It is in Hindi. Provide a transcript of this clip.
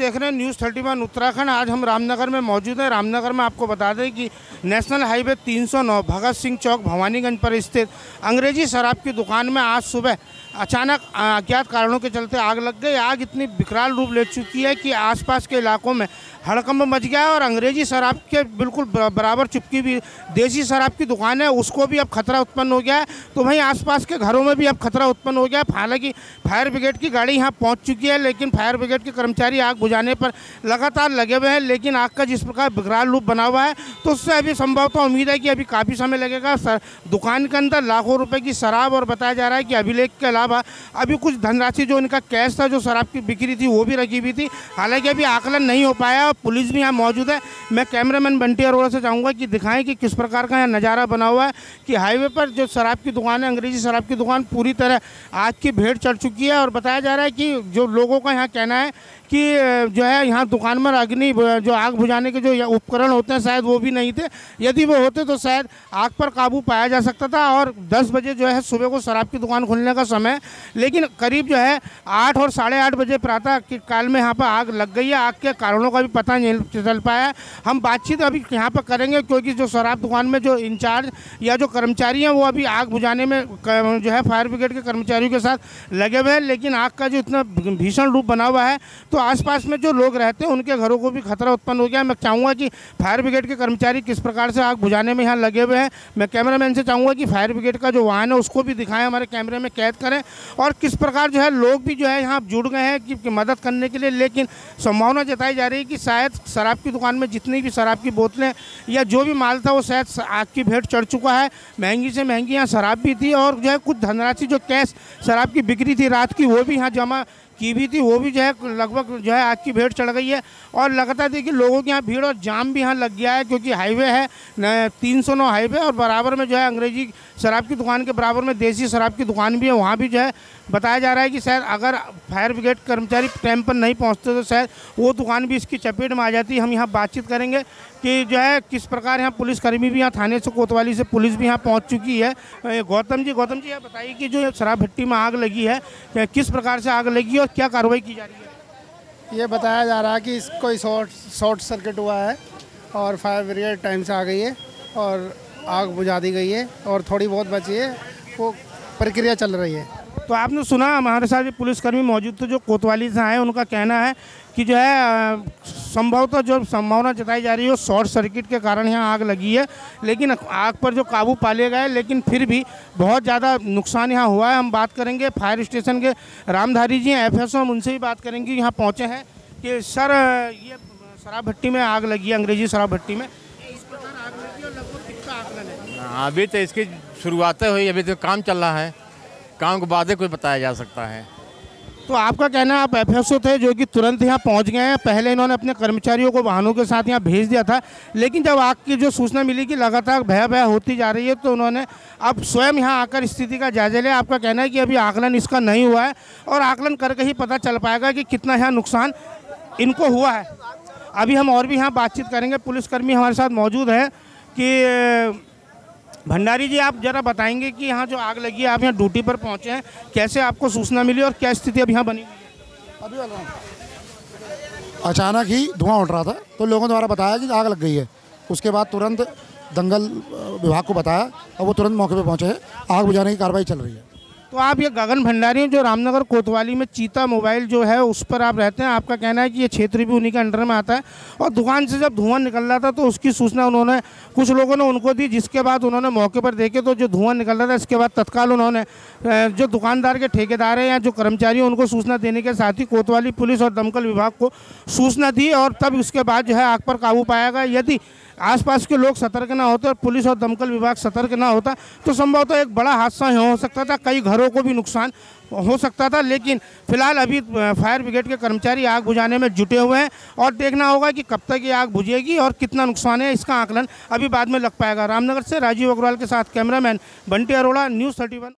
देख रहे हैं न्यूज़ 31 उत्तराखंड। आज हम रामनगर में मौजूद हैं। रामनगर में आपको बता दें कि नेशनल हाईवे 309 भगत सिंह चौक भवानीगंज पर स्थित अंग्रेजी शराब की दुकान में आज सुबह अचानक अज्ञात कारणों के चलते आग लग गई। आग इतनी विकराल रूप ले चुकी है कि आसपास के इलाकों में हड़कंप मच गया है और अंग्रेजी शराब के बिल्कुल बराबर चुपकी भी देसी शराब की दुकान है, उसको भी अब खतरा उत्पन्न हो गया है। तो वहीं आसपास के घरों में भी अब खतरा उत्पन्न हो गया है। हालांकि फायर ब्रिगेड की गाड़ी यहाँ पहुँच चुकी है, लेकिन फायर ब्रिगेड के कर्मचारी आग बुझाने पर लगातार लगे हुए हैं। लेकिन आग का जिस प्रकार विकराल रूप बना हुआ है, तो उससे अभी संभवतः उम्मीद है कि अभी काफ़ी समय लगेगा। दुकान के अंदर लाखों रुपए की शराब और बताया जा रहा है कि अभिलेख के अलावा अभी कुछ धनराशि जो इनका कैश था, जो शराब की बिक्री थी, वो भी रखी हुई थी। हालांकि अभी आकलन नहीं हो पाया और पुलिस भी यहाँ मौजूद है। मैं कैमरामैन बंटी अरोड़ा से चाहूँगा कि दिखाएं कि किस प्रकार का यहाँ नज़ारा बना हुआ है कि हाईवे पर जो शराब की दुकान है, अंग्रेजी शराब की दुकान, पूरी तरह आग की भेंट चढ़ चुकी है। और बताया जा रहा है कि जो लोगों का यहाँ कहना है कि जो है यहाँ दुकान में अग्नि जो आग बुझाने के जो उपकरण होते हैं शायद वो भी नहीं थे। यदि वो होते तो शायद आग पर काबू पाया जा सकता था। और 10 बजे जो है सुबह को शराब की दुकान खुलने का समय, लेकिन करीब जो है 8 और 8:30 बजे प्रातः काल में यहाँ पर आग लग गई है। आग के कारणों का भी पता नहीं चल पाया। हम बातचीत अभी यहाँ पर करेंगे, क्योंकि जो शराब दुकान में जो इंचार्ज या जो कर्मचारी हैं वो अभी आग बुझाने में जो है फायर ब्रिगेड के कर्मचारियों के साथ लगे हुए हैं। लेकिन आग का जो इतना भीषण रूप बना हुआ है, तो आसपास में जो लोग रहते हैं उनके घरों को भी खतरा उत्पन्न हो गया। मैं चाहूँगा कि फायर ब्रिगेड के कर्मचारी किस प्रकार से आग बुझाने में यहाँ लगे हुए हैं। मैं कैमरामैन से चाहूँगा कि फायर ब्रिगेड का जो वाहन है उसको भी दिखाएं, हमारे कैमरे में कैद करें, और किस प्रकार जो है लोग भी जो है यहाँ जुड़ गए हैं कि मदद करने के लिए। लेकिन संभावना जताई जा रही है कि शायद शराब की दुकान में जितनी भी शराब की बोतलें या जो भी माल था वो शायद आग की भेंट चढ़ चुका है। महंगी से महंगी यहाँ शराब भी थी और जो है कुछ धनराशि जो कैश शराब की बिक्री थी रात की, वो भी यहाँ जमा की भी थी, वो भी जो है लगभग जो है आग की भेंट चढ़ गई है। और लगातार देखिए लोगों के यहाँ भीड़ और जाम भी यहाँ लग गया है, क्योंकि हाईवे है 309 हाईवे और बराबर में जो है अंग्रेजी शराब की दुकान के बराबर में देसी शराब की दुकान भी है। वहाँ भी जो है बताया जा रहा है कि शायद अगर फायर ब्रिगेड कर्मचारी टाइम पर नहीं पहुँचते तो शायद वो दुकान भी इसकी चपेट में आ जाती। हम यहाँ बातचीत करेंगे कि जो है किस प्रकार यहाँ पुलिसकर्मी भी यहाँ थाने से कोतवाली से पुलिस भी यहाँ पहुँच चुकी है। गौतम जी यह बताइए कि जो शराब भट्टी में आग लगी है, किस प्रकार से आग लगी और क्या कार्रवाई की जा रही है? ये बताया जा रहा है कि इसको शॉर्ट सर्किट हुआ है और फायर ब्रिगेड टाइम से आ गई है और आग बुझा दी गई है और थोड़ी बहुत बची है, वो प्रक्रिया चल रही है। तो आपने सुना, हमारे साथ पुलिसकर्मी मौजूद थे जो कोतवाली से आए, उनका कहना है कि जो है संभवतः जो संभावना जताई जा रही है शॉर्ट सर्किट के कारण यहाँ आग लगी है। लेकिन आग पर जो काबू पा लिया गया है, लेकिन फिर भी बहुत ज़्यादा नुकसान यहाँ हुआ है। हम बात करेंगे फायर स्टेशन के रामधारी जी हैं, FSO, हम उनसे भी बात करेंगे। यहाँ पहुँचे हैं कि सर ये शराब भट्टी में आग लगी है, अंग्रेजी शराब भट्टी में, इस प्रकार आग लगी और लगभग कितना आकलन है? अभी तो इसकी शुरुआतें हुई, अभी तो काम चल रहा है, काम के बाद ही कुछ बताया जा सकता है। तो आपका कहना है आप FSO थे जो कि तुरंत यहाँ पहुँच गए हैं। पहले इन्होंने अपने कर्मचारियों को वाहनों के साथ यहाँ भेज दिया था, लेकिन जब आग की जो सूचना मिली कि लगातार भयावह होती जा रही है, तो उन्होंने अब स्वयं यहाँ आकर स्थिति का जायजा लिया। आपका कहना है कि अभी आकलन इसका नहीं हुआ है और आकलन करके ही पता चल पाएगा कि कितना यहाँ नुकसान इनको हुआ है। अभी हम और भी यहाँ बातचीत करेंगे। पुलिसकर्मी हमारे साथ मौजूद है कि भंडारी जी, आप जरा बताएंगे कि यहाँ जो आग लगी है, आप यहाँ ड्यूटी पर पहुँचे हैं, कैसे आपको सूचना मिली और क्या स्थिति अब यहाँ बनी हुई है? अभी अचानक ही धुआं उठ रहा था, तो लोगों द्वारा बताया कि आग लग गई है। उसके बाद तुरंत दंगल विभाग को बताया और वो तुरंत मौके पर पहुँचे हैं। आग बुझाने की कार्रवाई चल रही है। तो आप ये गगन भंडारी हैं जो रामनगर कोतवाली में चीता मोबाइल जो है उस पर आप रहते हैं। आपका कहना है कि ये क्षेत्र भी उन्हीं के अंडर में आता है और दुकान से जब धुआं निकल रहा था तो उसकी सूचना उन्होंने कुछ लोगों ने उनको दी, जिसके बाद उन्होंने मौके पर देखे तो जो धुआं निकल रहा था, इसके बाद तत्काल उन्होंने जो दुकानदार के ठेकेदार हैं या जो कर्मचारी हैं उनको सूचना देने के साथ ही कोतवाली पुलिस और दमकल विभाग को सूचना दी और तब उसके बाद जो है आग पर काबू पाया गया। यदि आसपास के लोग सतर्क ना होते और पुलिस और दमकल विभाग सतर्क ना होता तो संभवतः एक बड़ा हादसा हो सकता था, कई घरों को भी नुकसान हो सकता था। लेकिन फिलहाल अभी फायर ब्रिगेड के कर्मचारी आग बुझाने में जुटे हुए हैं और देखना होगा कि कब तक ये आग बुझेगी और कितना नुकसान है, इसका आकलन अभी बाद में लग पाएगा। रामनगर से राजीव अग्रवाल के साथ कैमरामैन बंटी अरोड़ा, न्यूज़ 31।